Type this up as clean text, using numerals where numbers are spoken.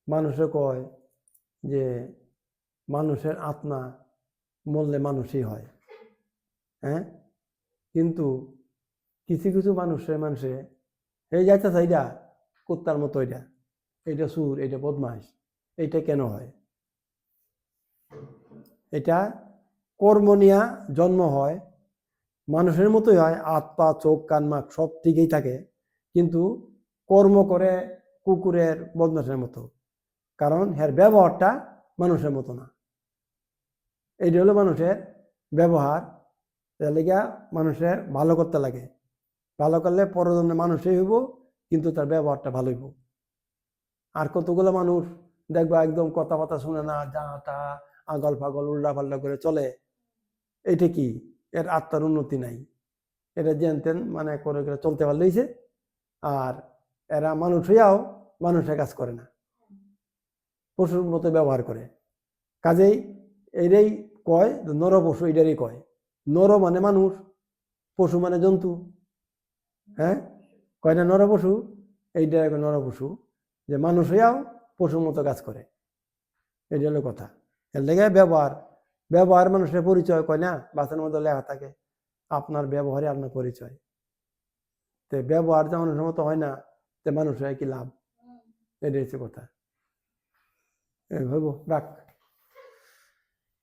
মানুষে কয় যে মানুষের আত্মা মরলে মানুষই হয়, হ্যাঁ, কিন্তু কিছু কিছু মানুষে এই যাইতে এইটা কুত্তার মতো, এটা সুর, এটা বদমাস, এইটা কেন হয়? এটা কর্ম নিয়া জন্ম হয়, মানুষের মতোই হয়, হাত পা চোখ কান নাক সব ঠিকই থাকে, কিন্তু কর্ম করে কুকুরের বদমাসের মতো, কারণ এর ব্যবহারটা মানুষের মতো না। এইটা হলো মানুষের ব্যবহার। তার লেগা মানুষের ভালো করতে লাগে, ভালো করলে পরজনে মানুষই হইব, কিন্তু তার ব্যবহারটা ভালো হইব। আর কতগুলো মানুষ দেখবা একদম কথাবার্তা শুনে না, যা তা আগল ফাগল উল্টা পাল্টা করে চলে, এটা কি? এর আত্মার উন্নতি নাই, এটা যেন তেন মানে করে করে চলতে পারলেইছে। আর এরা মানুষ হইয়াও মানুষের কাজ করে না, পশুর মতো ব্যবহার করে। কাজেই এটাই কয় নর পশু, এটারই কয় নর মানে মানুষ, পশু মানে জন্তু, হ্যাঁ, কয় না নর পশু, এইটা নর পশু, যে মানুষ হইয়াও পশুর মতো কাজ করে, এটা হলো কথা। এর লেগে ব্যবহার, ব্যবহার মানুষের পরিচয়, কয় না বাসের মধ্যে লেখা থাকে আপনার ব্যবহারে আপনার পরিচয়। তো ব্যবহার যে মানুষের মতো হয় না, তো মানুষ হয় কি লাভ? এটাই হচ্ছে কথা। ভাবো রাখ।